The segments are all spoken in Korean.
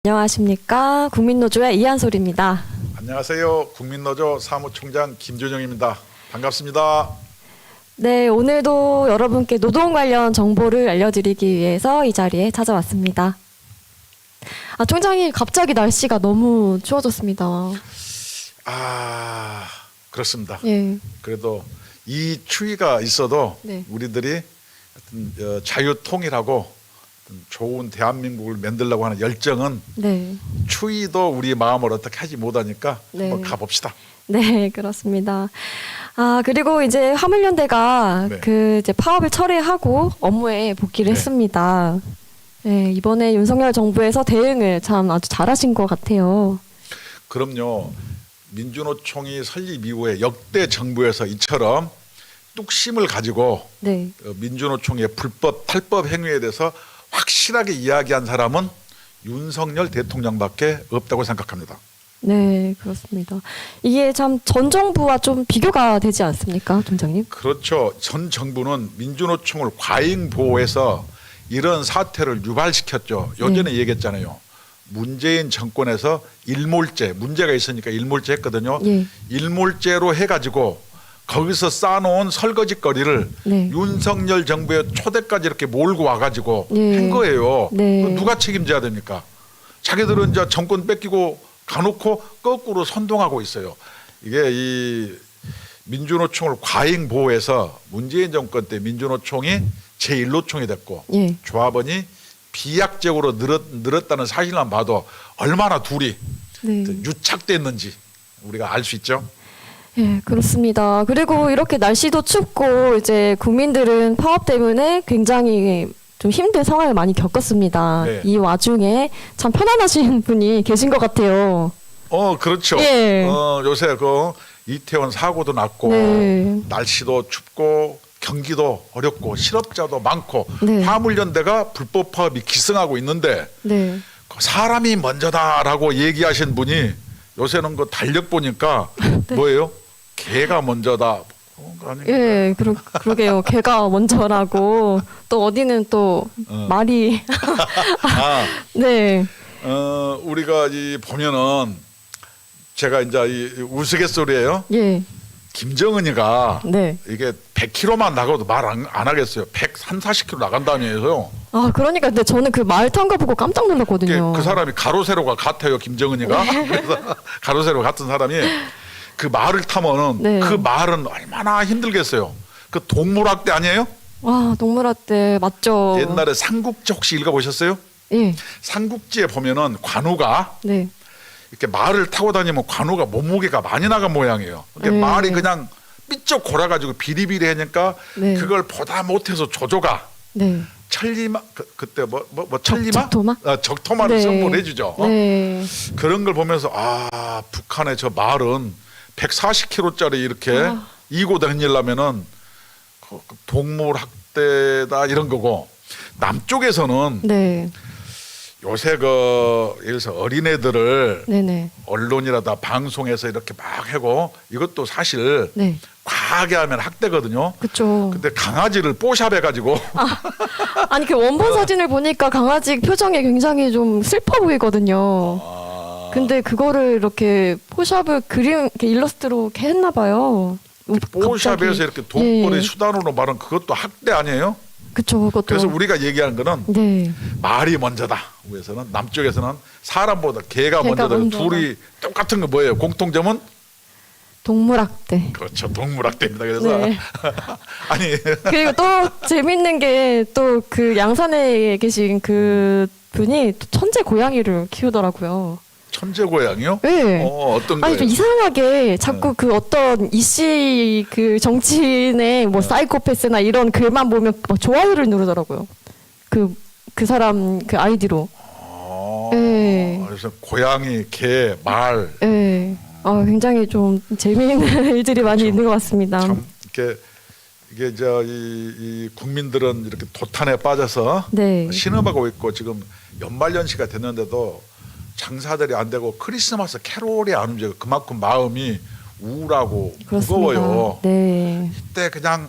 안녕하십니까. 국민노조의 이한솔입니다. 안녕하세요. 국민노조 사무총장 김준영입니다. 반갑습니다. 네, 오늘도 여러분께 노동 관련 정보를 알려드리기 위해서 이 자리에 찾아왔습니다. 총장님, 갑자기 날씨가 너무 추워졌습니다. 그렇습니다. 예. 그래도 이 추위가 있어도 네. 우리들이 하여튼 자유통일하고 좋은 대한민국을 만들려고 하는 열정은 네. 추위도 우리 마음을 어떻게 하지 못하니까 네. 한번 가봅시다. 네, 그렇습니다. 그리고 이제 화물연대가 네. 이제 파업을 철회하고 업무에 복귀를 네. 했습니다. 네, 이번에 윤석열 정부에서 대응을 참 아주 잘하신 것 같아요. 그럼요. 민주노총이 설립 이후에 역대 정부에서 이처럼 뚝심을 가지고 네. 민주노총의 불법 탈법 행위에 대해서 확실하게 이야기한 사람은 윤석열 대통령밖에 없다고 생각합니다. 네, 그렇습니다. 이게 참 전 정부와 좀 비교가 되지 않습니까, 총장님? 그렇죠. 전 정부는 민주노총을 과잉 보호해서 이런 사태를 유발시켰죠. 예전에 얘기했잖아요. 문재인 정권에서 일몰제, 문제가 있으니까 일몰제 했거든요. 예. 일몰제로 해가지고 거기서 쌓아놓은 설거지거리를 네. 윤석열 정부의 초대까지 이렇게 몰고 와가지고 네. 한 거예요. 네. 누가 책임져야 됩니까? 자기들은 이제 정권 뺏기고 가놓고 거꾸로 선동하고 있어요. 이게 이 민주노총을 과잉 보호해서 문재인 정권 때 민주노총이 제1노총이 됐고 예. 조합원이 비약적으로 늘었다는 사실만 봐도 얼마나 둘이 네. 유착됐는지 우리가 알 수 있죠. 예, 그렇습니다. 그리고 이렇게 날씨도 춥고 이제 국민들은 파업 때문에 굉장히 좀 힘든 상황을 많이 겪었습니다. 네. 이 와중에 참 편안하신 분이 계신 것 같아요. 그렇죠. 예. 요새 그 이태원 사고도 났고 네. 날씨도 춥고 경기도 어렵고 실업자도 많고 네. 화물연대가 불법 파업이 기승하고 있는데 네. 그 사람이 먼저다라고 얘기하신 분이 요새는 그 달력 보니까 뭐예요? 개가 먼저다. 예, 그러게요. 개가 먼저라고 또 어디는 또 말이 네. 우리가 보면은 제가 이제 이 우스갯소리예요. 예. 김정은이가 네. 이게 100km만 나가도 말 안 하겠어요. 130, 40km 나간다면서요. 그러니까 근데 저는 그 말 탄 거 보고 깜짝 놀랐거든요. 그 사람이 가로세로가 같아요, 김정은이가. 그래서 가로세로 같은 사람이 그 말을 타면은 네. 그 말은 얼마나 힘들겠어요. 그 동물학대 아니에요? 와, 동물학대 맞죠. 옛날에 삼국지 혹시 읽어보셨어요? 예. 삼국지에 보면은 관우가 네. 이렇게 말을 타고 다니면 관우가 몸무게가 많이 나간 모양이에요. 그러니까 네. 말이 그냥 삐쩍 골아가지고 비리비리하니까 네. 그걸 보다 못해서 조조가 네. 천리마 그때 뭐 천리마 적토마? 적토마를 네. 선물해주죠. 네. 그런 걸 보면서 북한의 저 말은 140km짜리 이렇게 이고 다니려면은 그 동물학대다 이런 거고 남쪽에서는 네. 요새 예를 들어서 어린애들을 네네. 언론이라다 방송에서 이렇게 막 하고 이것도 사실 네. 과하게 하면 학대거든요. 그렇죠. 근데 강아지를 뽀샵해가지고 아니 그 원본 사진을 보니까 강아지 표정이 굉장히 좀 슬퍼 보이거든요. 근데 그거를 이렇게 포샵을 그림 이렇게 일러스트로 이렇게 했나 봐요. 뽀샵에서 이렇게 돈벌이 예. 수단으로 말은 그것도 학대 아니에요? 그렇죠. 그것도. 그래서 우리가 얘기하는 거는 네. 말이 먼저다. 위에서는 남쪽에서는 사람보다 개가 먼저다. 둘이 똑같은 거 뭐예요? 공통점은 동물학대. 그렇죠. 동물학대입니다. 그래서 네. 아니 그리고 또 재밌는 게 또 그 양산에 계신 그 분이 또 천재 고양이를 키우더라고요. 천재 고양이요? 네. 어떤 거예요? 아니 좀 이상하게 자꾸 그 어떤 이씨 그 정치인의 뭐 사이코패스나 이런 글만 보면 막 좋아요를 누르더라고요. 그 사람 그 아이디로. 네. 그래서 고양이, 개, 말. 네. 굉장히 좀 재미있는 일들이 많이 있는 것 같습니다. 참 이게 이 국민들은 이렇게 도탄에 빠져서 네. 신음하고 있고 지금 연말연시가 됐는데도 장사들이 안 되고 크리스마스 캐롤이 안 움직여. 그만큼 마음이 우울하고 그렇습니다. 무거워요. 네. 이때 그냥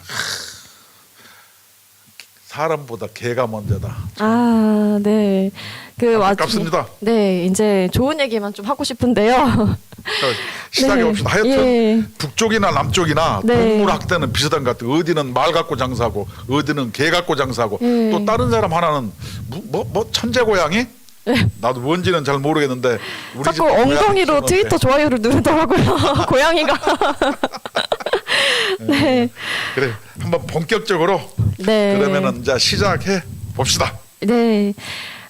사람보다 개가 먼저다. 아, 네. 그 아깝습니다. 네, 이제 좋은 얘기만 좀 하고 싶은데요. 자, 시작해 봅시다. 하여튼 예. 북쪽이나 남쪽이나 네. 동물 학대는 비슷한 것 같아요. 어디는 말 갖고 장사하고 어디는 개 갖고 장사하고 예. 또 다른 사람 하나는 뭐 천재 고양이? 나도 뭔지는 잘 모르겠는데 우리 집 자꾸 고양이 엉덩이로 키우는데. 트위터 좋아요를 누르더라고요. 고양이가. 네. 그래 한번 본격적으로 네. 그러면은 이제 시작해 봅시다. 네.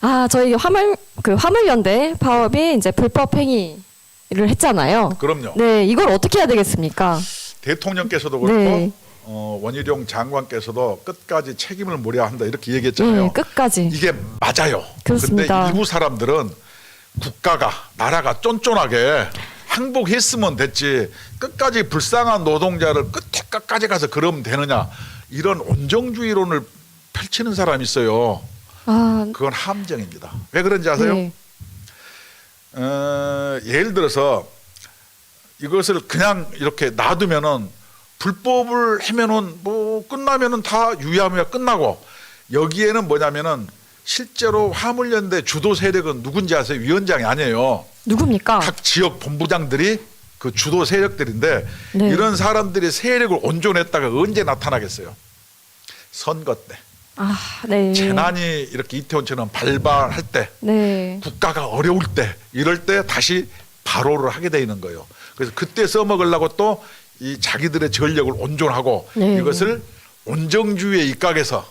아, 저희 화물연대 파업이 이제 불법 행위를 했잖아요. 그럼요. 네, 이걸 어떻게 해야 되겠습니까? 대통령께서도 그렇고 네. 원희룡 장관께서도 끝까지 책임을 물어야 한다 이렇게 얘기했잖아요. 네, 끝까지. 이게 맞아요. 그렇습니다. 근데 일부 사람들은 국가가 나라가 쫀쫀하게 항복했으면 됐지 끝까지 불쌍한 노동자를 끝까지 가서 그러면 되느냐 이런 온정주의론을 펼치는 사람이 있어요. 아, 그건 함정입니다. 왜 그런지 아세요? 네. 예를 들어서 이것을 그냥 이렇게 놔두면은 불법을 하면은 뭐 끝나면은 다 유야무야 끝나고 여기에는 뭐냐면은 실제로 화물연대 주도 세력은 누군지 아세요? 위원장이 아니에요. 누굽니까? 각 지역 본부장들이 그 주도 세력들인데 네. 이런 사람들이 세력을 온전했다가 언제 나타나겠어요? 선거 때. 아, 네. 재난이 이렇게 이태원처럼 발발할 때 네. 국가가 어려울 때 이럴 때 다시 발호를 하게 되는 거예요. 그래서 그때 써먹으려고 또 이 자기들의 전력을 온전하고 네. 이것을 온정주의에 입각해서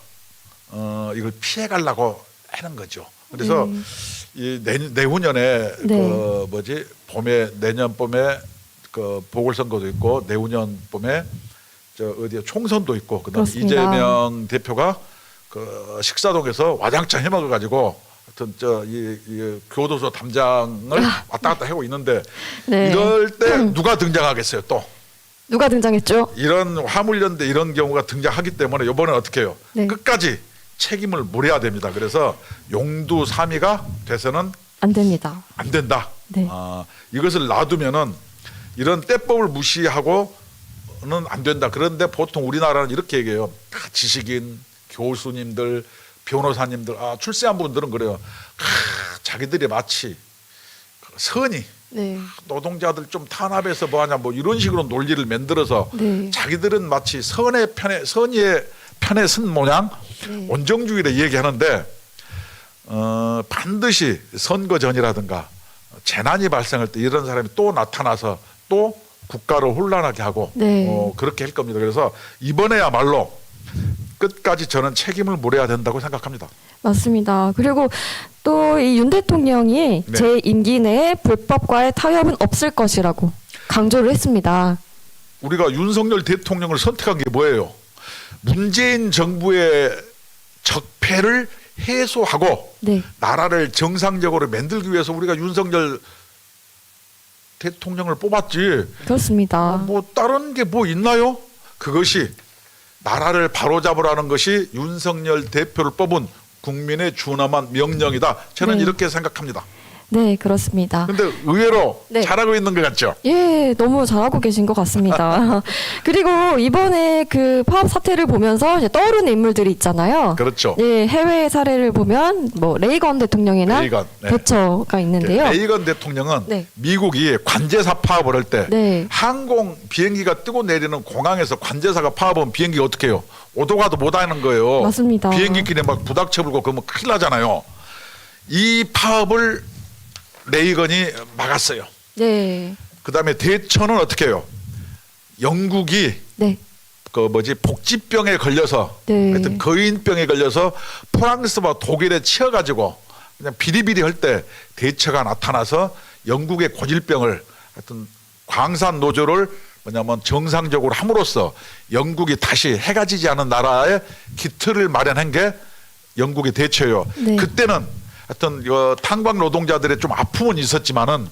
이걸 피해가려고 하는 거죠. 그래서 이 내후년에 네. 그 뭐지 봄에 내년 봄에 그 보궐선거도 있고 내후년 봄에 저 어디에 총선도 있고 그다음에 그렇습니다. 이재명 대표가 그 식사동에서 와장창 해먹어 가지고 하여튼 이 교도소 담장을 왔다 갔다 하고 있는데 네. 이럴 때 누가 등장하겠어요? 또 누가 등장했죠? 이런 화물연대 이런 경우가 등장하기 때문에 이번에 어떻게 해요? 네. 끝까지 책임을 물어야 됩니다. 그래서 용두사미가 돼서는 안 됩니다. 안 된다. 네. 이것을 놔두면은 이런 때법을 무시하고는 안 된다. 그런데 보통 우리나라는 이렇게 얘기해요. 다 지식인, 교수님들, 변호사님들, 출세한 분들은 그래요. 자기들이 마치 선이 네. 노동자들 좀 탄압해서 뭐하냐 뭐 이런 식으로 논리를 만들어서 네. 자기들은 마치 선의의 편에 선 모양 네. 온정주의를 얘기하는데 반드시 선거 전이라든가 재난이 발생할 때 이런 사람이 또 나타나서 또 국가를 혼란하게 하고 네. 그렇게 할 겁니다. 그래서 이번에야말로 끝까지 저는 책임을 물어야 된다고 생각합니다. 맞습니다. 그리고 또 이 윤 대통령이 네. 제 임기 내에 불법과의 타협은 없을 것이라고 강조를 했습니다. 우리가 윤석열 대통령을 선택한 게 뭐예요? 문재인 정부의 적폐를 해소하고 네. 나라를 정상적으로 만들기 위해서 우리가 윤석열 대통령을 뽑았지. 그렇습니다. 뭐 다른 게 뭐 있나요? 그것이 나라를 바로잡으라는 것이 윤석열 대표를 뽑은 국민의 준엄한 명령이다. 저는 네. 이렇게 생각합니다. 네, 그렇습니다. 그런데 의외로 네. 잘하고 있는 것 같죠? 예, 너무 잘하고 계신 것 같습니다. 그리고 이번에 그 파업 사태를 보면서 이제 떠오르는 인물들이 있잖아요. 그렇죠. 예, 해외 사례를 보면 뭐 레이건 대통령이나 레이건, 네. 대처가 있는데요. 레이건 대통령은 네. 미국이 관제사 파업을 할 때 네. 항공 비행기가 뜨고 내리는 공항에서 관제사가 파업하면 비행기 어떻게 해요? 오도 가도 못 하는 거예요. 맞습니다. 비행기끼리 막 부닥쳐 불고 그러면 큰일 나잖아요. 이 파업을 레이건이 막았어요. 네. 그다음에 대처는 어떻게 해요? 영국이 네. 그 뭐지 복지병에 걸려서 네. 하여튼 거인병에 걸려서 프랑스와 독일에 치여가지고 그냥 비리비리 할 때 대처가 나타나서 영국의 고질병을 하여튼 광산 노조를 뭐냐면 정상적으로 함으로써 영국이 다시 해가 지지 않은 나라의 기틀을 마련한 게 영국의 대처예요. 네. 그때는 하여튼 탄광 노동자들의 좀 아픔은 있었지만은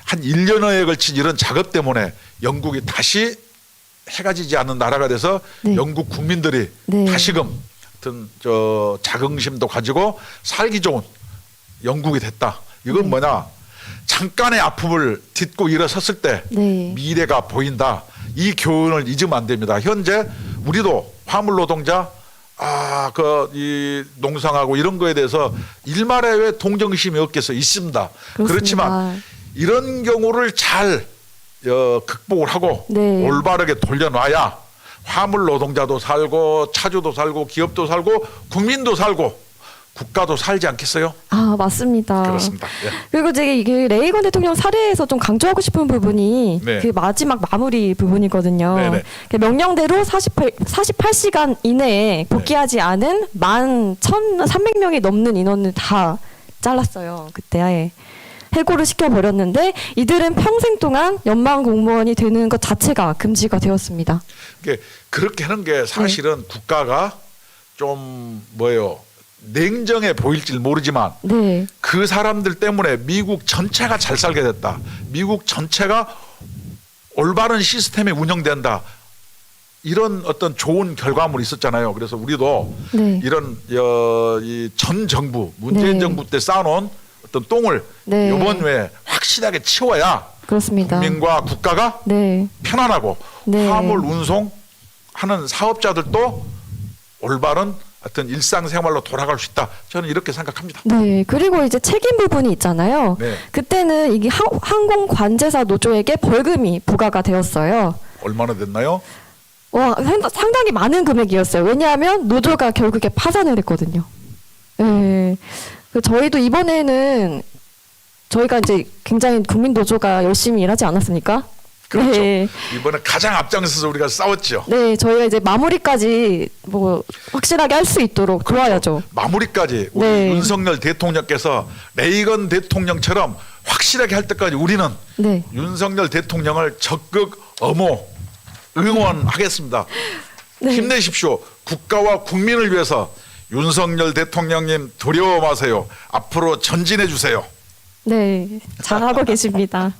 한 1년여에 걸친 이런 작업 때문에 영국이 다시 해가 지지 않는 나라가 돼서 네. 영국 국민들이 네. 다시금 하여튼 자긍심도 가지고 살기 좋은 영국이 됐다. 이건 네. 뭐냐? 잠깐의 아픔을 딛고 일어섰을 때 네. 미래가 보인다. 이 교훈을 잊으면 안 됩니다. 현재 우리도 화물 노동자 이 농상하고 이런 거에 대해서 일말에 왜 동정심이 없겠어? 있습니다. 그렇습니다. 그렇지만 이런 경우를 잘 극복을 하고 네. 올바르게 돌려놔야 화물 노동자도 살고 차주도 살고 기업도 살고 국민도 살고 국가도 살지 않겠어요? 아, 맞습니다. 그렇습니다. 예. 그리고 제가 이게 레이건 대통령 사례에서 좀 강조하고 싶은 부분이 네. 그 마지막 마무리 부분이거든요. 네네. 그 명령대로 48시간 이내에 복귀하지 않은 11,300명이 넘는 인원을 다 잘랐어요. 그때 해고를 시켜버렸는데 이들은 평생 동안 연방 공무원이 되는 것 자체가 금지가 되었습니다. 그렇게 하는 게 사실은 국가가 좀 냉정해 보일지 모르지만 네. 그 사람들 때문에 미국 전체가 잘 살게 됐다. 미국 전체가 올바른 시스템이 운영된다. 이런 어떤 좋은 결과물이 있었잖아요. 그래서 우리도 네. 이런 이 전 정부 문재인 네. 정부 때 쌓아놓은 어떤 똥을 네. 이번 회에 확실하게 치워야 그렇습니다. 국민과 국가가 네. 편안하고 네. 화물 운송하는 사업자들도 올바른 어떤 일상생활로 돌아갈 수 있다. 저는 이렇게 생각합니다. 네, 그리고 이제 책임 부분이 있잖아요. 네. 그때는 이게 항공관제사 노조에게 벌금이 부과가 되었어요. 얼마나 됐나요? 상당히 많은 금액이었어요. 왜냐하면 노조가 결국에 파산을 했거든요. 네. 저희도 이번에는 저희가 이제 굉장히 국민 노조가 열심히 일하지 않았습니까? 그렇죠. 네. 이번에 가장 앞장서서 우리가 싸웠죠. 네, 저희가 이제 마무리까지 확실하게 할 수 있도록 도와야죠. 마무리까지 우리 네. 윤석열 대통령께서 레이건 대통령처럼 확실하게 할 때까지 우리는 네. 윤석열 대통령을 적극 응원하겠습니다. 네. 힘내십시오. 국가와 국민을 위해서 윤석열 대통령님 두려워 마세요. 앞으로 전진해 주세요. 네, 잘하고 계십니다.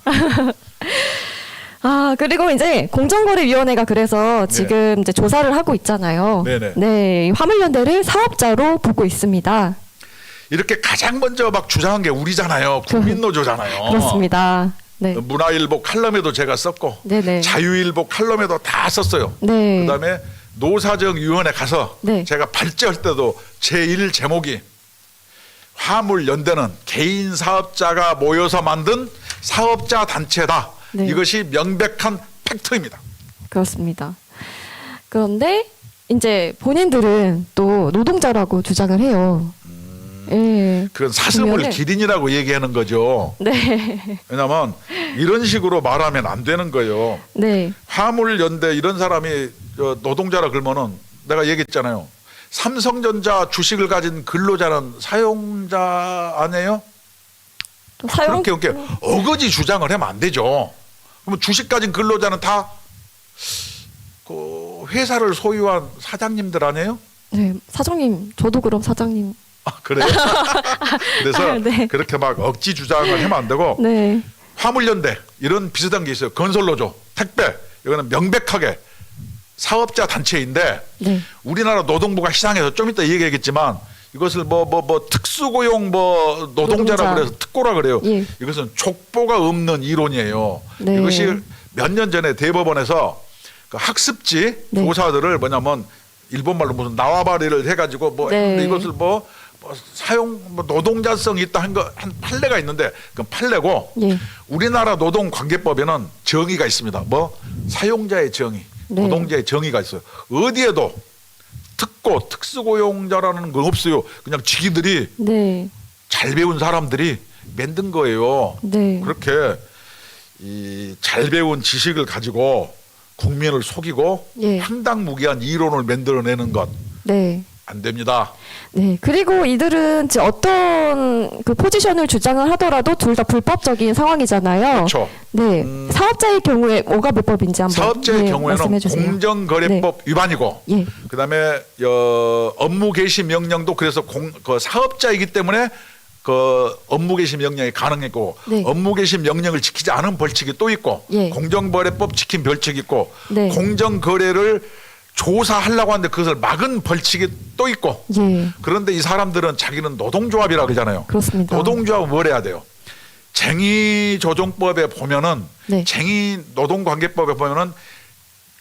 그리고 이제 공정거래위원회가 그래서 지금 이제 조사를 하고 있잖아요. 네네. 네, 이 화물연대를 사업자로 보고 있습니다. 이렇게 가장 먼저 막 주장한 게 우리잖아요. 국민노조잖아요. 그렇습니다. 네. 문화일보 칼럼에도 제가 썼고 네네. 자유일보 칼럼에도 다 썼어요. 네. 그다음에 노사정위원회 가서 네. 제가 발제할 때도 제1 제목이 화물연대는 개인 사업자가 모여서 만든 사업자 단체다. 네. 이것이 명백한 팩트입니다. 그렇습니다. 그런데 이제 본인들은 또 노동자라고 주장을 해요. 예. 그건 사슴을 보면은- 기린이라고 얘기하는 거죠. 네. 왜냐하면 이런 식으로 말하면 안 되는 거예요. 네. 화물연대 이런 사람이 노동자라 그러면은 내가 얘기했잖아요. 삼성전자 주식을 가진 근로자는 사용자 아니에요? 또 사용 그렇게 어거지 주장을 하면 안 되죠. 그러면 주식 가진 근로자는 다 그 회사를 소유한 사장님들 아니에요? 네, 사장님, 저도 그럼 사장님. 그래요? 그래서 네. 그렇게 막 억지 주장을 하면 안 되고 네. 화물연대 이런 비슷한 게 있어요. 건설노조, 택배 이거는 명백하게 사업자 단체인데 네. 우리나라 노동부가 시장에서 좀 이따 얘기하겠지만 이것을 특수고용 노동자라 노동자. 그래서 특고라 그래요. 예. 이것은 족보가 없는 이론이에요. 네. 이것이 몇 년 전에 대법원에서 그 학습지 네. 조사들을 뭐냐면 일본말로 무슨 나와바리를 해가지고 네. 했는데 이것을 사용 노동자성이 있다 한 판례가 있는데 그 판례고 예. 우리나라 노동관계법에는 정의가 있습니다. 사용자의 정의, 네. 노동자의 정의가 있어요. 어디에도 특고 특수고용자라는 건 없어요. 그냥 지기들이 네. 잘 배운 사람들이 만든 거예요. 네. 그렇게 이 잘 배운 지식을 가지고 국민을 속이고 예. 황당무계한 이론을 만들어내는 것 안 네. 됩니다. 네. 그리고 이들은 이제 어떤 그 포지션을 주장을 하더라도 둘 다 불법적인 상황이잖아요. 그렇죠. 네. 사업자의 경우에 뭐가 불법인지 한번 사업자의 경우에는 말씀해 주세요. 공정거래법 위반이고 예. 그다음에 업무 개시 명령도 그래서 그 사업자이기 때문에 그 업무 개시 명령이 가능했고 네. 업무 개시 명령을 지키지 않은 벌칙이 또 있고 예. 공정거래법 지킨 벌칙이 있고 네. 공정거래를 조사하려고 하는데 그것을 막은 벌칙이 또 있고 예. 그런데 이 사람들은 자기는 노동조합이라고 그러잖아요. 그렇습니다. 노동조합은 뭘 해야 돼요? 쟁의조정법에 보면은 네. 노동관계법에 보면은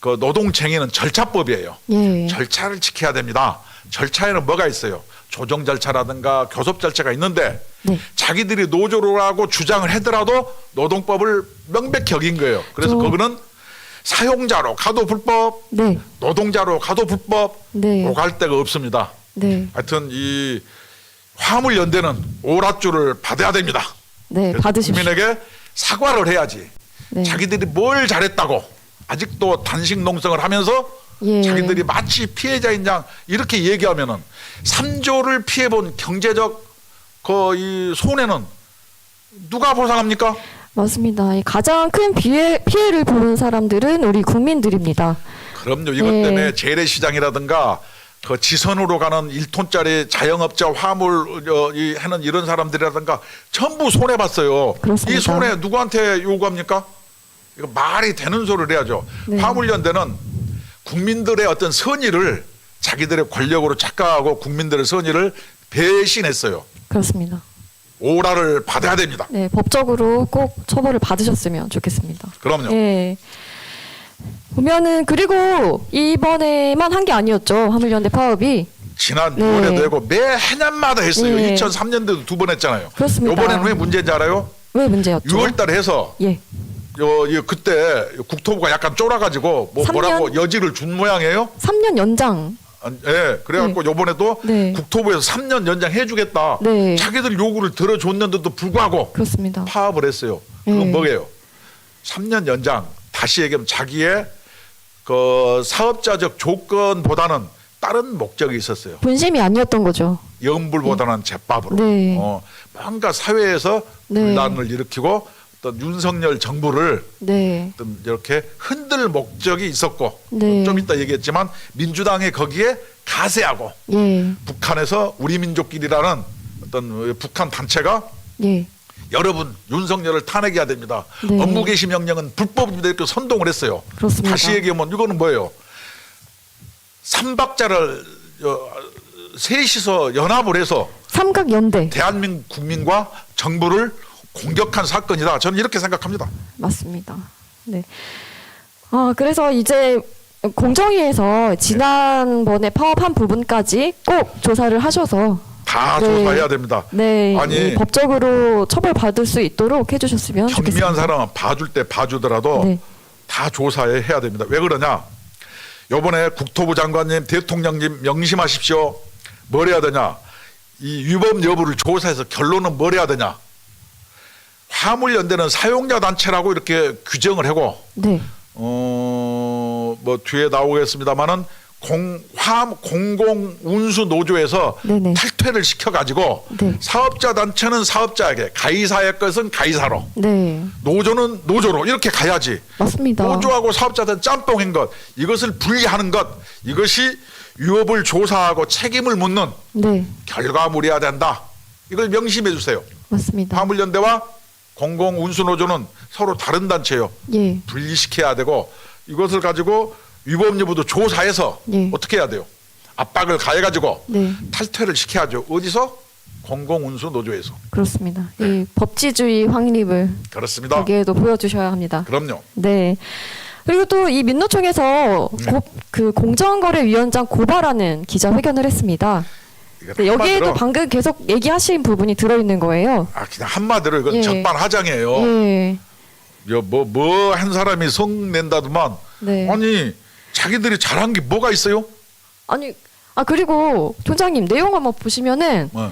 그 노동쟁의는 절차법이에요. 예. 절차를 지켜야 됩니다. 절차에는 뭐가 있어요? 조정 절차라든가 교섭 절차가 있는데 네. 자기들이 노조라고 주장을 하더라도 노동법을 명백히 어긴 거예요. 그래서 그거는 사용자로 가도 불법, 네. 노동자로 가도 불법, 네. 오갈 데가 없습니다. 네. 하여튼 이 화물연대는 오랏줄을 받아야 됩니다. 네. 그래서 받으십시오. 국민에게 사과를 해야지. 네. 자기들이 뭘 잘했다고 아직도 단식 농성을 하면서 예. 자기들이 마치 피해자인 양 이렇게 얘기하면은 3조를 피해본 경제적 이 손해는 누가 보상합니까? 맞습니다. 이 가장 큰 피해를 보는 사람들은 우리 국민들입니다. 그럼요. 이것 네. 때문에 재래시장이라든가 그 지선으로 가는 1톤짜리 자영업자 화물 하는 이런 사람들이라든가 전부 손해 봤어요. 그렇습니다. 이 손해 누구한테 요구합니까? 이거 말이 되는 소리를 해야죠. 네. 화물연대는 국민들의 어떤 선의를 자기들의 권력으로 착각하고 국민들의 선의를 배신했어요. 그렇습니다. 오라를 받아야 됩니다. 네, 법적으로 꼭 처벌을 받으셨으면 좋겠습니다. 그럼요. 예. 보면은 그리고 이번에만 한 게 아니었죠. 화물연대 파업이. 지난 네. 6월에도 했고 매해년마다 했어요. 네. 2003년도도 2번 했잖아요. 그렇습니다. 이번에는 왜 문제인지 알아요? 왜 문제였죠? 6월달에 해서 예. 그때 국토부가 약간 쫄아가지고 삼 뭐라고 년? 여지를 준 모양이에요. 3년 연장. 예, 그래갖고 요번에도 네. 국토부에서 3년 연장해주겠다. 네. 자기들 요구를 들어줬는데도 불구하고 그렇습니다. 파업을 했어요. 그건 네. 뭐예요? 3년 연장. 다시 얘기하면 자기의 그 사업자적 조건보다는 다른 목적이 있었어요. 본심이 아니었던 거죠. 연불보다는 제밥으로. 네. 뭔가 사회에서 네. 분란을 일으키고 어떤 윤석열 정부를 네. 어떤 이렇게 흔들 목적이 있었고 네. 좀 이따 얘기했지만 민주당이 거기에 가세하고 예. 북한에서 우리민족끼리라는 어떤 북한 단체가 예. 여러분 윤석열을 탄핵해야 됩니다. 네. 업무 개시 명령은 불법입니다. 이렇게 선동을 했어요. 그렇습니다. 다시 얘기하면 이거는 뭐예요? 삼박자를 셋이서 연합을 해서 삼각연대. 대한민국 국민과 정부를 공격한 사건이다. 저는 이렇게 생각합니다. 맞습니다. 네. 그래서 이제 공정위에서 지난번에 파업한 부분까지 꼭 조사를 하셔서 다 네. 조사해야 됩니다. 네, 아니, 이 법적으로 처벌받을 수 있도록 해주셨으면 좋겠습니다. 경미한 사람은 봐줄 때 봐주더라도 네. 다 조사해야 됩니다. 왜 그러냐? 요번에 국토부 장관님, 대통령님 명심하십시오. 뭘 해야 되냐? 이 위법 여부를 조사해서 결론은 뭘 해야 되냐? 화물연대는 사용자 단체라고 이렇게 규정을 하고 네, 뭐 뒤에 나오겠습니다만은 공공운수 노조에서 네네. 탈퇴를 시켜가지고 네. 사업자 단체는 사업자에게, 가이사의 것은 가이사로, 네, 노조는 노조로 이렇게 가야지. 맞습니다. 노조하고 사업자들은 짬뽕인 것, 이것을 분리하는 것, 이것이 위법을 조사하고 책임을 묻는 네, 결과물이어야 된다. 이걸 명심해 주세요. 맞습니다. 화물연대와 공공운수노조는 서로 다른 단체요. 예, 분리시켜야 되고 이것을 가지고 위법 여부도 조사해서 예. 어떻게 해야 돼요? 압박을 가해가지고 네, 탈퇴를 시켜야죠. 어디서? 공공운수노조에서. 그렇습니다. 이 법치주의 확립을 그렇습니다. 거기에도 보여주셔야 합니다. 그럼요. 네. 그리고 또 이 민노총에서 그 공정거래위원장 고발하는 기자회견을 했습니다. 이거 네, 여기에도 한마디로, 방금 계속 얘기하신 부분이 들어있는 거예요. 그냥 한마디로 이건 예. 적반하장이에요. 예. 뭐 한 사람이 성낸다더만 네. 아니 자기들이 잘한 게 뭐가 있어요? 아니, 그리고 총장님 내용 한번 보시면은 네.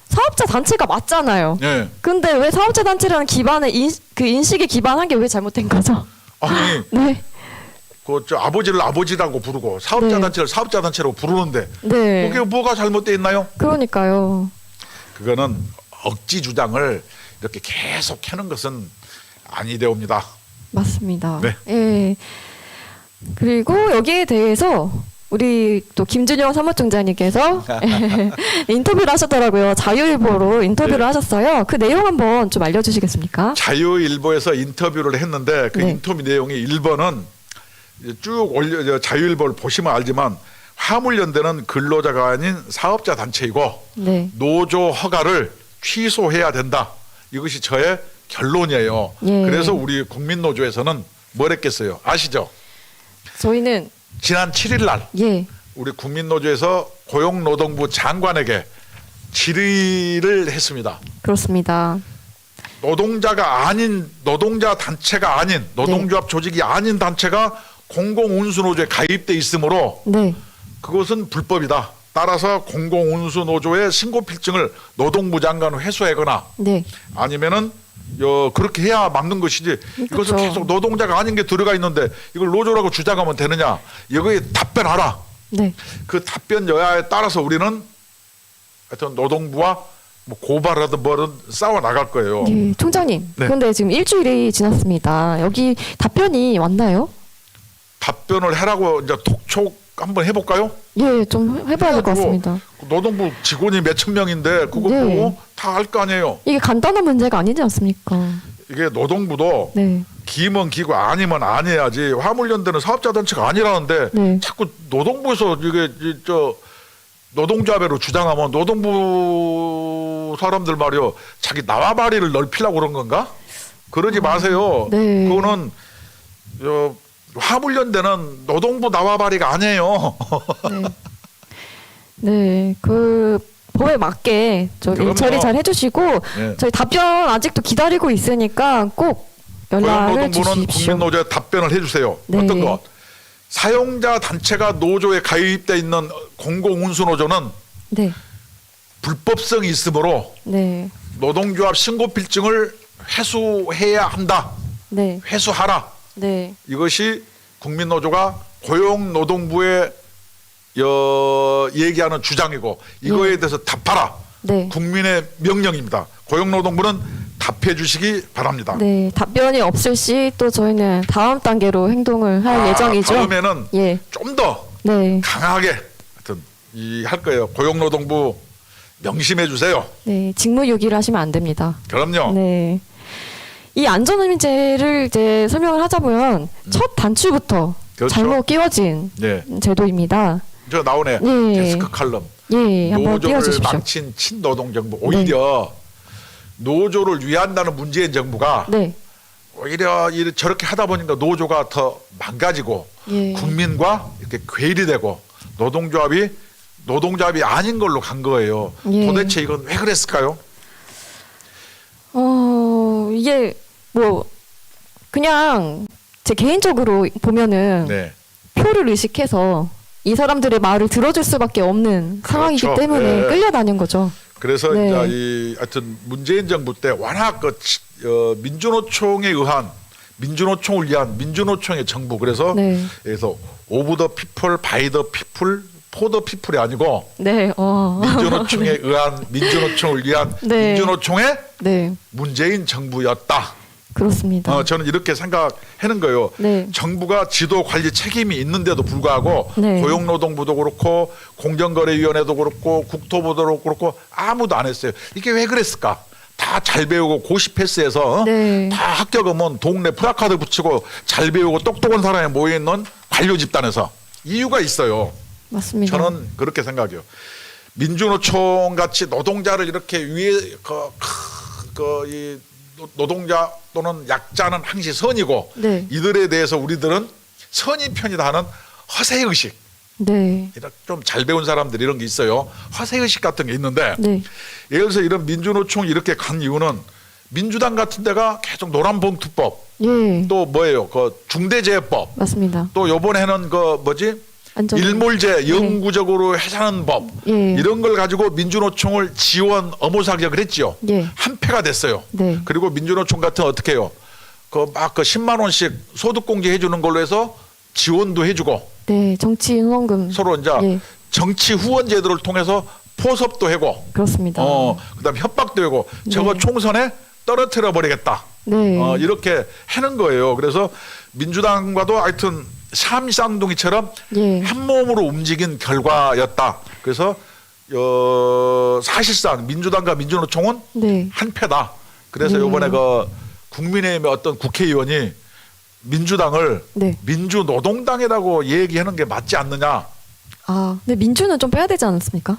사업자 단체가 맞잖아요. 예. 근데 왜 사업자 단체라는 기반에 그 인식에 기반한 게 왜 잘못된 거죠? 아니 네. 저 아버지를 아버지라고 부르고 사업자 네. 단체를 사업자 단체라고 부르는데 네. 그게 뭐가 잘못돼 있나요? 그러니까요. 그거는 억지 주장을 이렇게 계속 하는 것은 아니되옵니다. 맞습니다. 네. 예. 그리고 여기에 대해서 우리 또 김준영 사무총장님께서 인터뷰를 하셨더라고요. 자유일보로 인터뷰를 네. 하셨어요. 그 내용 한번 좀 알려주시겠습니까? 자유일보에서 인터뷰를 했는데 그 네. 인터뷰 내용이 1번은 쭉 자유일보를 보시면 알지만 화물연대는 근로자가 아닌 사업자 단체이고 네. 노조 허가를 취소해야 된다. 이것이 저의 결론이에요. 예. 그래서 우리 국민노조에서는 뭘 했겠어요? 아시죠? 저희는 지난 7일 날 예. 우리 국민노조에서 고용노동부 장관에게 질의를 했습니다. 그렇습니다. 노동자가 아닌 노동자 단체가 아닌 노동조합 조직이 아닌 단체가 공공운수노조에 가입돼 있으므로 네. 그것은 불법이다. 따라서 공공운수노조의 신고필증을 노동부 장관 회수하거나 네. 아니면은 그렇게 해야 막는 것이지 이것을 그렇죠. 계속 노동자가 아닌 게 들어가 있는데 이걸 노조라고 주장하면 되느냐. 이거에 답변하라. 네. 그 답변 여야에 따라서 우리는 하여튼 노동부와 뭐 고발하든 뭐든 싸워 나갈 거예요. 예, 총장님. 네. 그런데 지금 일주일이 지났습니다. 여기 답변이 왔나요? 답변을 해라고 이제 톡촉 한번 해볼까요? 예, 좀 해봐야 될 것 같습니다. 노동부 직원이 몇천 명인데 그거 네. 보고 다 할 거 아니에요. 이게 간단한 문제가 아니지 않습니까? 이게 노동부도 네. 기면 기고 아니면 아니야지 화물연대는 사업자단체가 아니라는데 네. 자꾸 노동부에서 이게 노동조합으로 주장하면 노동부 사람들 말이요 자기 나와바리를 넓히려고 그런 건가? 그러지 마세요. 네. 그거는 화물연대는 노동부 나와바리가 아니에요. 네. 네. 그 법에 맞게 그럼요. 처리 잘 해주시고 네. 저희 답변 아직도 기다리고 있으니까 꼭 연락을 고용노동부는 주십시오. 국민노조에 답변을 해주세요. 네. 어떤 것? 사용자 단체가 노조에 가입돼 있는 공공운수노조는 네. 불법성이 있으므로 네. 노동조합 신고필증을 회수해야 한다. 네. 회수하라. 네. 이것이 국민노조가 고용노동부에 얘기하는 주장이고 이거에 대해서 답하라. 네. 국민의 명령입니다. 고용노동부는 답해 주시기 바랍니다. 네. 답변이 없을 시 또 저희는 다음 단계로 행동을 할 예정이죠. 다음에는 예. 좀 더 네. 강하게 하여튼 할 거예요. 고용노동부 명심해 주세요. 네. 직무유기를 하시면 안 됩니다. 그럼요. 네. 이 안전의무제를 이제 설명을 하자면 첫 단추부터 그렇죠. 잘못 끼워진 네. 제도입니다. 저 나오네. 예. 데스크 칼럼. 예, 한번 노조를 띄워주십시오. 망친 친노동 정부. 오히려 노조를 위한다는 문재인 정부가 네. 오히려 저렇게 하다 보니까 노조가 더 망가지고 예. 국민과 이렇게 괴리되고 노동조합이 아닌 걸로 간 거예요. 예. 도대체 이건 왜 그랬을까요? 이게 뭐 그냥 제 개인적으로 보면은 네. 표를 의식해서 이 사람들의 말을 들어줄 수밖에 없는 상황이기 그렇죠. 때문에 네. 끌려다닌 거죠. 그래서 네. 이제 하여튼 문재인 정부 때 워낙 민주노총에 의한 민주노총을 위한 민주노총의 정부 그래서 네. 오브 더 피플 바이 더 피플 포 더 피플이 아니고 네. 민주노총에 의한 민주노총을 위한 네. 민주노총의 네. 문재인 정부였다. 그렇습니다. 저는 이렇게 생각하는 거예요. 네. 정부가 지도 관리 책임이 있는데도 불구하고 네. 고용노동부도 그렇고 공정거래위원회도 그렇고 국토부도 그렇고 아무도 안 했어요. 이게 왜 그랬을까? 다 잘 배우고 고시 패스해서 네. 다 합격하면 동네 플래카드 붙이고 잘 배우고 똑똑한 사람이 모여있는 관료 집단에서 이유가 있어요. 맞습니다. 저는 그렇게 생각해요. 민주노총 같이 노동자를 이렇게 위에 이 노동자 또는 약자는 항시 선이고 네. 이들에 대해서 우리들은 선이 편이다 하는 허세의식. 네. 좀 잘 배운 사람들 이런 게 있어요. 허세의식 같은 게 있는데 네. 예를 들어서 이런 민주노총이 이렇게 간 이유는 민주당 같은 데가 계속 노란봉투법 예. 또 뭐예요? 그 중대재해법 맞습니다. 또 요번에는 그 뭐지? 안전. 일몰제 영구적으로 해산하는 법 예. 이런 걸 가지고 민주노총을 지원 엄호 사격을 했지요. 예. 한패가 됐어요. 네. 그리고 민주노총 같은 어떻게 해요? 그 10만 원씩 소득 공개해 주는 걸로 해서 지원도 해주고 네. 정치 응원금. 서로 이제 예. 정치 후원 제도를 통해서 포섭도 하고 그렇습니다. 그다음 협박도 하고 저거 네. 총선에 떨어뜨려 버리겠다. 네. 이렇게 하는 거예요. 그래서 민주당과도 하여튼 쌍둥이처럼 예. 한 몸으로 움직인 결과였다. 그래서 사실상 민주당과 민주노총은 네. 한패다. 그래서 이번에 그 국민의힘의 어떤 국회의원이 민주당을 네. 민주노동당이라고 얘기하는 게 맞지 않느냐. 근데 민주는 좀 빼야 되지 않습니까?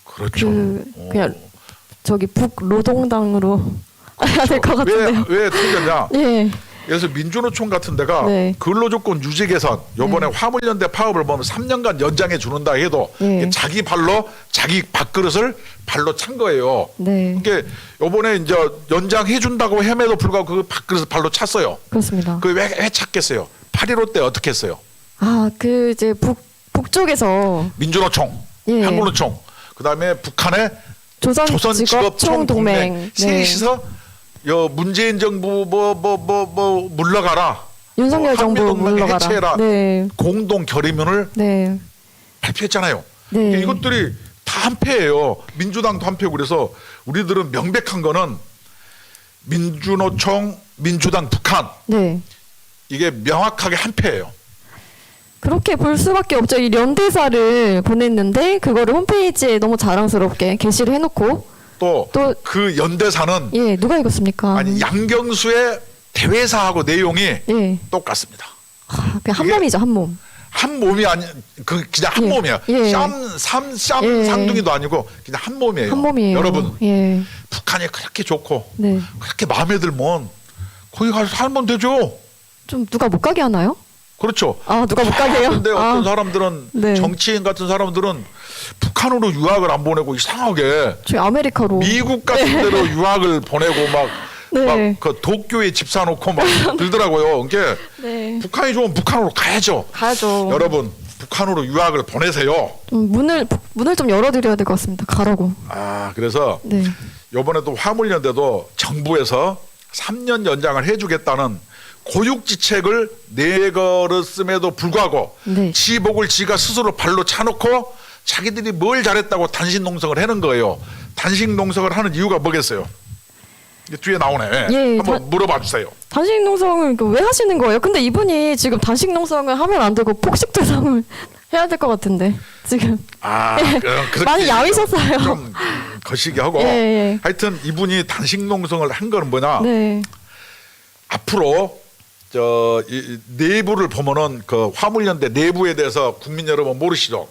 그렇죠. 그냥 저기 북노동당으로 해야 될 것 같은데요. 왜 틀렸냐? 예. 그래서 민주노총 같은 데가 네. 근로조건 유지 개선 요번에 화물연대 파업을 보면 3년간 연장해 주는다 해도 네. 자기 발로 자기 밥그릇을 발로 찬 거예요. 네. 그러니까 요번에 이제 연장해 준다고 햄에도 불구하고 그 밥그릇을 발로 찼어요. 그렇습니다. 그 왜 찾겠어요? 8.15 때 어떻게 했어요? 그 이제 북쪽에서 민주노총, 예. 한국노총, 그다음에 북한의 조선직업총동맹 조선직업총동맹 셋이서 요 문재인 정부 뭐 물러가라. 윤석열 정부 한미동맹 물러가라. 해체해라. 네. 공동 결의문을 네. 발표했잖아요. 네. 이것들이 다 한패예요. 민주당도 한패고 그래서 우리들은 명백한 거는 민주노총, 민주당, 북한 네. 이게 명확하게 한패예요. 그렇게 볼 수밖에 없죠. 이 연대사를 보냈는데 그거를 홈페이지에 너무 자랑스럽게 게시를 해놓고 또 또 그 연대사는 예 누가 읽었습니까? 아니 양경수의 대회사하고 내용이 예. 똑같습니다. 그냥 한 이게- 몸이죠, 한 몸. 한 몸이 아니 그 그냥 한 예. 몸이야. 예. 쌈 예. 상둥이도 아니고 그냥 한 몸이에요. 한 몸이에요. 여러분 예. 북한이 그렇게 좋고 네. 그렇게 마음에 들면 거기 가서 살면 되죠. 좀 누가 못 가게 하나요? 그렇죠. 아 누가 못 가게 해요? 근데 어떤 아, 사람들은 네. 정치인 같은 사람들은 북한으로 유학을 안 보내고 이상하게 저희 아메리카로. 미국 같은 데로 유학을 보내고 막 네. 그 도쿄에 집 사놓고 막 들더라고요. 그러니까 네. 북한이 좋으면 북한으로 가야죠. 가야죠. 여러분 북한으로 유학을 보내세요. 문을 좀 열어드려야 될 것 같습니다. 가라고. 아 그래서 네. 이번에도 화물연대도 정부에서 3년 연장을 해주겠다는 고육지책을 내걸었음에도 불구하고 네. 지복을 지가 스스로 발로 차놓고 자기들이 뭘 잘했다고 단식 농성을 하는 거예요. 단식 농성을 하는 이유가 뭐겠어요? 이게 뒤에 나오네. 예, 한번 물어봐 주세요. 단식 농성을 왜 하시는 거예요? 근데 이분이 지금 단식 농성을 하면 안 되고 폭식 투성을 해야 될 것 같은데 지금 아, 그렇게 많이 야위셨어요. 좀 거시기 하고 예, 예. 하여튼 이분이 단식 농성을 한 거는 뭐냐? 네. 앞으로 이 내부를 보면은 그 화물연대 내부에 대해서 국민 여러분 모르시죠?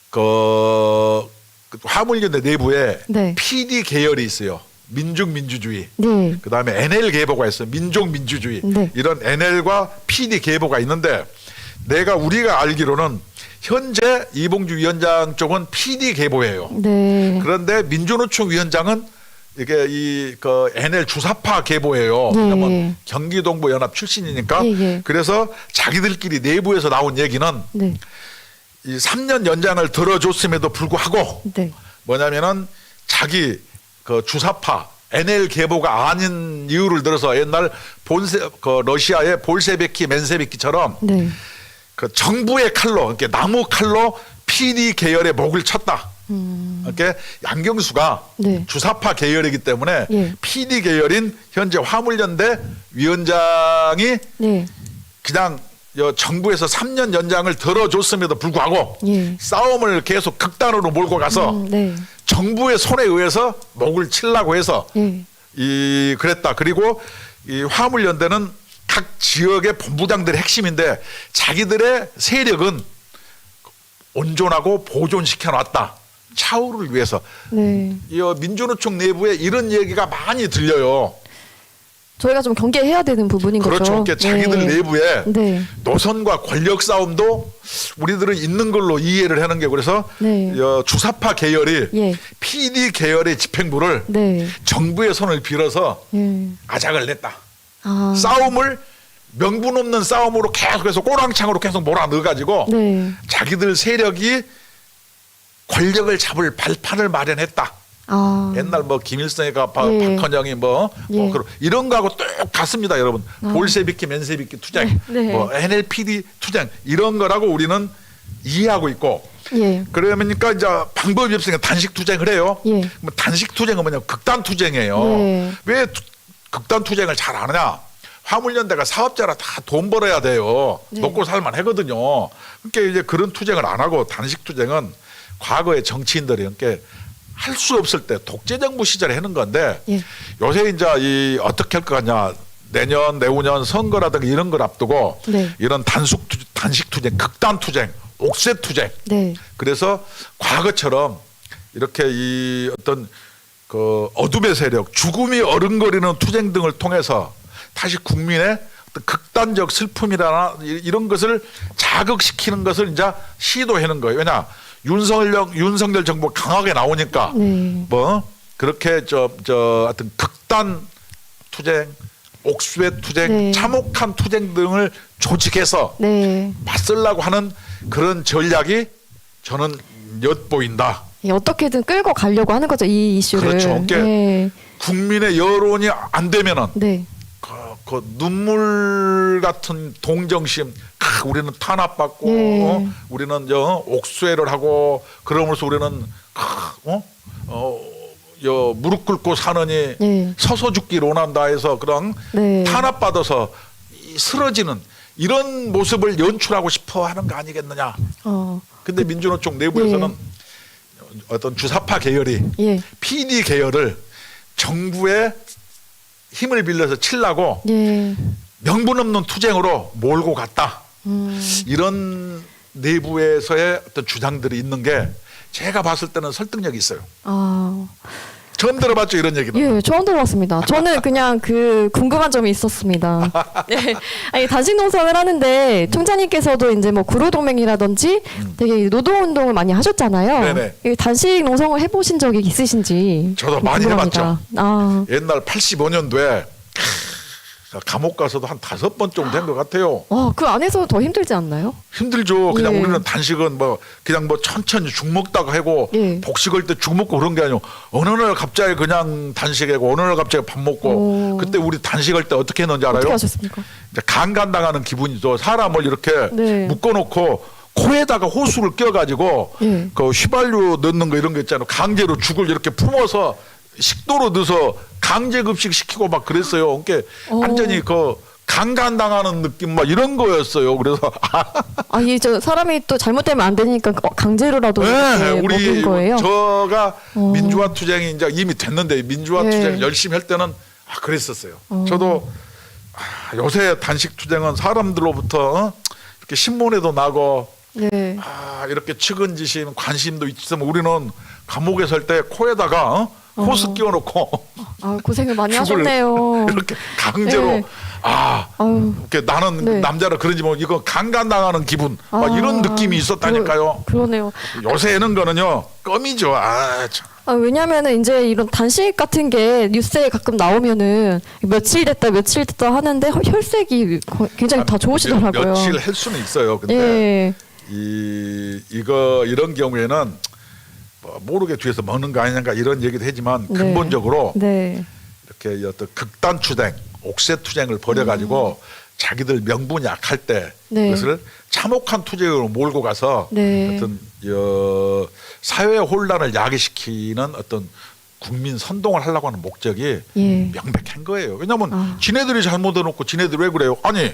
그 화물연대 내부에 네. PD 계열이 있어요. 민중민주주의. 네. 그다음에 NL 계보가 있어요. 민족민주주의. 네. 이런 NL과 PD 계보가 있는데 우리가 알기로는 현재 이봉주 위원장 쪽은 PD 계보예요. 네. 그런데 민주노총 위원장은 이게 그 NL 주사파 계보예요. 네. 왜냐면 경기동부 연합 출신이니까. 예, 예. 그래서 자기들끼리 내부에서 나온 얘기는 네. 이 3년 연장을 들어줬음에도 불구하고 네. 뭐냐면은 자기 그 주사파 NL 계보가 아닌 이유를 들어서 옛날 그 러시아의 볼세비키 맨세비키처럼 네. 그 정부의 칼로 이렇게 나무 칼로 PD 계열의 목을 쳤다. 이렇게 양경수가 네. 주사파 계열이기 때문에 예. PD 계열인 현재 화물연대 위원장이 네. 그냥 정부에서 3년 연장을 들어줬음에도 불구하고 예. 싸움을 계속 극단으로 몰고 가서 네. 정부의 손에 의해서 목을 치려고 해서 예. 그랬다. 그리고 이 화물연대는 각 지역의 본부장들의 핵심인데 자기들의 세력은 온존하고 보존시켜 놨다. 차후를 위해서. 네. 이 민주노총 내부에 이런 얘기가 많이 들려요. 저희가 좀 경계해야 되는 부분인 그렇죠. 거죠. 그러니까 자기들 내부에 네. 노선과 권력 싸움도 우리들은 있는 걸로 이해를 하는 게 그래서 네. 주사파 계열이 예. PD 계열의 집행부를 네. 정부의 손을 빌어서 예. 아작을 냈다. 아. 싸움을 명분 없는 싸움으로 계속해서 꼬랑창으로 계속 몰아넣어가지고 네. 자기들 세력이 권력을 잡을 발판을 마련했다. 아. 옛날 뭐 김일성이가 예. 박헌영이 예. 이런 거하고 똑같습니다, 여러분. 볼세비키, 맨세비키 투쟁, 네. 뭐 NLPD 투쟁 이런 거라고 우리는 이해하고 있고. 예. 그러니까 이제 방법이 없으니까 단식 투쟁을 해요. 예. 뭐 단식 투쟁은 뭐냐? 극단 투쟁이에요. 예. 왜 극단 투쟁을 잘 안 하냐? 화물연대가 사업자라 다 돈 벌어야 돼요. 네. 먹고 살만 하거든요. 그러니까 이제 그런 투쟁을 안 하고 단식 투쟁은 과거의 정치인들이 그러니까 할 수 없을 때 독재정부 시절에 하는 건데 예. 요새 이제 어떻게 할 것 같냐? 내년, 내후년 선거라든가 이런 걸 앞두고 네. 이런 단식 투쟁, 극단 투쟁, 옥새 투쟁. 네. 그래서 과거처럼 이렇게 이 어떤 그 어둠의 세력, 죽음이 어른거리는 투쟁 등을 통해서 다시 국민의 어떤 극단적 슬픔이라나 이런 것을 자극시키는 것을 이제 시도하는 거예요. 왜냐 윤석열 정부 강하게 나오니까 네. 뭐 그렇게 하여튼 극단 투쟁, 옥수의 투쟁, 네. 참혹한 투쟁 등을 조직해서 네. 맞설라고 하는 그런 전략이 저는 엿보인다. 예, 어떻게든 끌고 가려고 하는 거죠, 이 이슈를. 그렇죠. 그게 네. 국민의 여론이 안 되면은 네. 그 눈물 같은 동정심, 우리는 탄압받고 네. 우리는 옥수회를 하고 그러면서 우리는 무릎 꿇고 사느니 네. 서서 죽기를 원한다 해서 그런 네. 탄압받아서 쓰러지는 이런 모습을 연출하고 싶어 하는 거 아니겠느냐. 근데 민주노총 내부에서는 네. 어떤 주사파 계열이 예. PD 계열을 정부의 힘을 빌려서 치려고 예. 명분 없는 투쟁으로 몰고 갔다. 이런 내부에서의 어떤 주장들이 있는 게 제가 봤을 때는 설득력이 있어요. 아. 처음 들어봤죠 이런 얘기는. 예, 처음 들어봤습니다. 저는 그냥 그 궁금한 점이 있었습니다. 네. 아니, 단식 농성을 하는데 총장님께서도 이제 뭐 구로동맹이라든지 되게 노동운동을 많이 하셨잖아요. 네네. 이 단식 농성을 해보신 적이 있으신지. 저도 많이 궁금합니다. 해봤죠. 아, 옛날 85년도에 감옥 가서도 한 5번 정도 된 것 같아요. 그 안에서 더 힘들지 않나요? 힘들죠. 그냥 예. 우리는 단식은 그냥 천천히 죽 먹다가 하고 예. 복식할 때 죽 먹고 그런 게 아니고 어느 날 갑자기 그냥 단식하고 어느 날 갑자기 밥 먹고 오. 그때 우리 단식할 때 어떻게 했는지 알아요? 어떻게 하셨습니까? 이제 강간당하는 기분이죠. 사람을 이렇게 네. 묶어놓고 코에다가 호수를 껴가지고 예. 그 휘발유 넣는 거 이런 거 있잖아요. 강제로 죽을 이렇게 품어서 식도로 넣어서 강제 급식 시키고 막 그랬어요. 그러니까 완전히 그 강간당하는 느낌 막 이런 거였어요. 그래서 저 사람이 또 잘못되면 안 되니까 강제로라도 네, 이렇게 먹인 거예요. 저가 민주화 투쟁이 이제 이미 됐는데 민주화 네. 투쟁 열심히 할 때는 그랬었어요. 저도 요새 단식 투쟁은 사람들로부터 이렇게 신문에도 나고 네. 이렇게 측은지심 관심도 있으면 우리는 감옥에 설 때 코에다가 호스 끼워놓고 고생을 많이 죽을 하셨네요. 이렇게 강제로 네. 이렇게 나는 네. 남자라 그런지 뭐 이거 강간당하는 기분 막 이런 느낌이 있었다니까요. 그러네요. 요새 하는 거는요 껌이죠. 참. 왜냐면은 이제 이런 단식 같은 게 뉴스에 가끔 나오면은 며칠 됐다 하는데 혈색이 굉장히 다 좋으시더라고요. 며칠 할 수는 있어요. 근데 예. 이런 경우에는 모르게 뒤에서 먹는 거 아니냐 이런 얘기도 하지만 근본적으로 네. 이렇게 어떤 극단 투쟁, 옥새 투쟁을 벌여가지고 자기들 명분이 약할 때 네. 그것을 참혹한 투쟁으로 몰고 가서 네. 어떤 사회 혼란을 야기시키는 어떤 국민 선동을 하려고 하는 목적이 예. 명백한 거예요. 왜냐하면 지네들이 잘못해놓고 지네들이 왜 그래요? 아니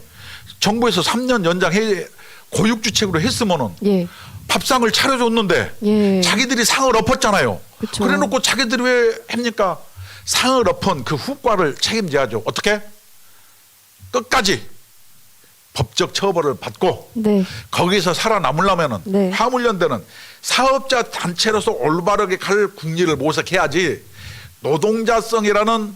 정부에서 3년 연장해 고육주책으로 했으면은 예. 밥상을 차려줬는데 예. 자기들이 상을 엎었잖아요. 그쵸. 그래놓고 자기들이 왜 합니까? 상을 엎은 그 후과를 책임져야죠. 어떻게? 끝까지 법적 처벌을 받고 네. 거기서 살아남으려면은 네. 화물연대는 사업자 단체로서 올바르게 갈 국리를 모색해야지 노동자성이라는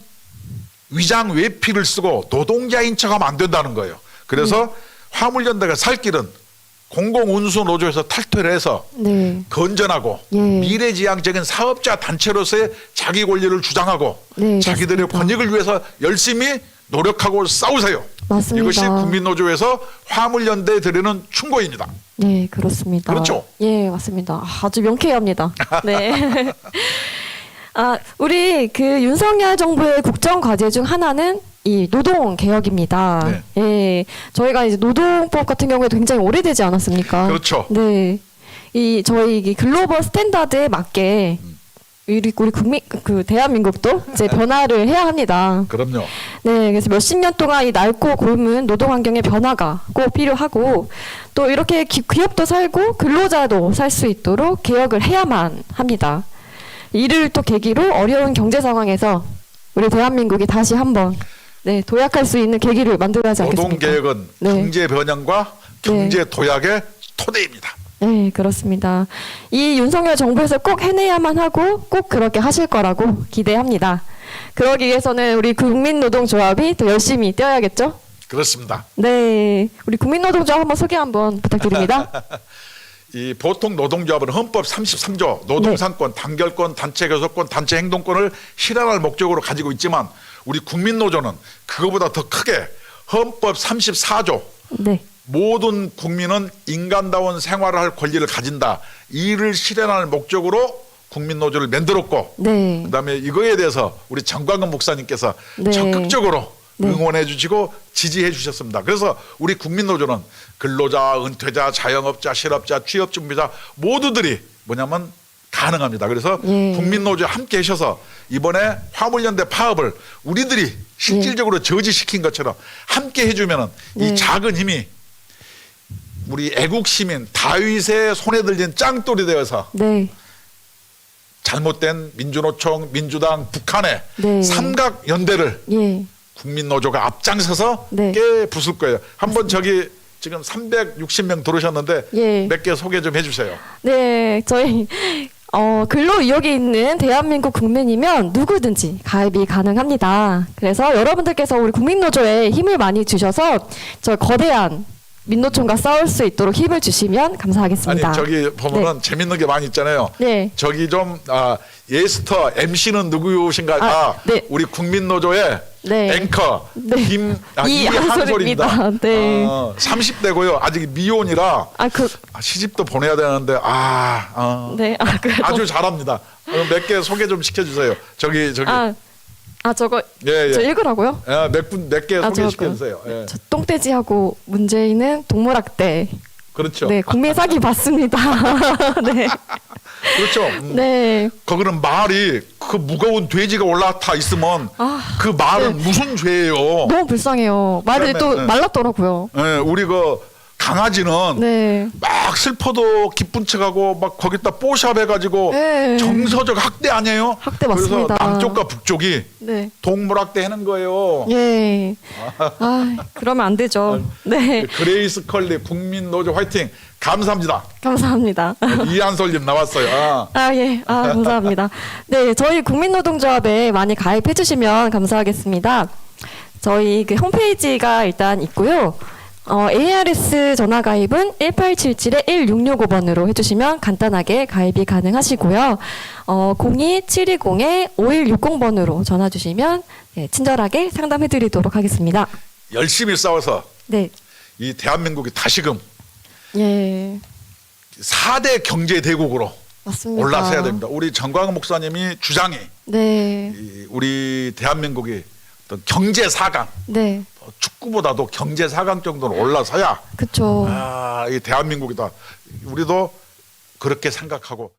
위장 외피를 쓰고 노동자인 척하면 안 된다는 거예요. 그래서 화물연대가 살 길은 공공운수 노조에서 탈퇴를 해서 네. 건전하고 예. 미래지향적인 사업자 단체로서의 자기 권리를 주장하고 네, 자기들의 맞습니다. 권익을 위해서 열심히 노력하고 싸우세요. 맞습니다. 이것이 국민노조에서 화물연대에 드리는 충고입니다. 네, 그렇습니다. 그렇죠? 예, 맞습니다. 아주 명쾌합니다. 네. 우리 그 윤석열 정부의 국정 과제 중 하나는 이 노동 개혁입니다. 네. 예, 저희가 이제 노동법 같은 경우에도 굉장히 오래되지 않았습니까? 그렇죠. 네, 저희 이 글로벌 스탠다드에 맞게 우리 국민 대한민국도 이제 변화를 해야 합니다. 그럼요. 네, 그래서 몇십 년 동안 이 낡고 곪은 노동 환경의 변화가 꼭 필요하고 또 이렇게 기업도 살고 근로자도 살 수 있도록 개혁을 해야만 합니다. 이를 또 계기로 어려운 경제 상황에서 우리 대한민국이 다시 한번 도약할 수 있는 계기를 만들어야 하지 않겠습니까? 노동개혁은 네. 경제 변형과 경제 도약의 토대입니다. 네, 그렇습니다. 이 윤석열 정부에서 꼭 해내야만 하고 꼭 그렇게 하실 거라고 기대합니다. 그러기 위해서는 우리 국민노동조합이 더 열심히 뛰어야겠죠? 그렇습니다. 네, 우리 국민노동조합 한번 소개 한번 부탁드립니다. 이 보통 노동조합은 헌법 33조 노동상권, 단결권, 단체 교섭권, 단체 행동권을 실현할 목적으로 가지고 있지만 우리 국민노조는 그거보다 더 크게 헌법 34조 네, 모든 국민은 인간다운 생활을 할 권리를 가진다. 이를 실현할 목적으로 국민노조를 만들었고 네, 그다음에 이거에 대해서 우리 정광근 목사님께서 네. 적극적으로 네. 응원해 주시고 지지해 주셨습니다. 그래서 우리 국민노조는 근로자, 은퇴자, 자영업자, 실업자, 취업준비자 모두들이 뭐냐면 가능합니다. 그래서 예. 국민노조에 함께 하셔서 이번에 화물연대 파업을 우리들이 실질적으로 저지시킨 것처럼 함께 해주면은 네. 이 작은 힘이 우리 애국 시민 다윗의 손에 들린 짱돌이 되어서 네, 잘못된 민주노총, 민주당, 북한의 네. 삼각 연대를 예, 국민노조가 앞장서서 네. 깨 부술 거예요. 한번 저기 지금 360명 들어오셨는데 예. 몇 개 소개 좀 해주세요. 네, 저희 근로 의욕이 있는 대한민국 국민이면 누구든지 가입이 가능합니다. 그래서 여러분들께서 우리 국민노조에 힘을 많이 주셔서 저 거대한 민노총과 싸울 수 있도록 힘을 주시면 감사하겠습니다. 아니 저기 보면은 재밌는 게 많이 있잖아요. 네. 저기 좀 예스터 MC는 누구신가? 네. 우리 국민노조의 네. 앵커 네. 이한솔입니다. 이한솔입니다. 네. 30대고요. 아직 미혼이라 그 시집도 보내야 되는데 네. 그래도 아주 잘합니다. 몇 개 소개 좀 시켜주세요. 저기 저거 예. 저 읽으라고요? 몇 개 저거 소개시켜주세요. 예. 저 똥돼지하고 문재인은 동물학대. 그렇죠. 네, 국민 사기 받습니다. 네. 그렇죠. 네. 거기는 말이 그 무거운 돼지가 올라타 있으면 그 말은 무슨 죄예요? 너무 불쌍해요. 말이 또 네. 말랐더라고요. 예, 우리 그 강아지는 네. 막 슬퍼도 기쁜 척하고 막 거기다 뽀샵 해가지고 네. 정서적 학대 아니에요? 학대 맞습니다. 그래서 남쪽과 북쪽이 네. 동물 학대 하는 거예요. 예. 그러면 안 되죠. 네. 그레이스 컬리 국민노조 화이팅 감사합니다. 감사합니다. 이한솔님 나왔어요. 예. 감사합니다. 네, 저희 국민노동조합에 많이 가입해 주시면 감사하겠습니다. 저희 그 홈페이지가 일단 있고요. ARS 전화 가입은 1877-1665번으로 해주시면 간단하게 가입이 가능하시고요. 02-720-5160번으로 전화 주시면 네, 친절하게 상담해드리도록 하겠습니다. 열심히 싸워서 네, 이 대한민국이 다시금 예, 4대 경제 대국으로 맞습니다. 올라서야 됩니다. 우리 정광훈 목사님이 주장이 네, 우리 대한민국이 어떤 경제 4강 네, 축구보다도 경제 4강 정도로 올라서야 그쵸. 이 대한민국이다. 우리도 그렇게 생각하고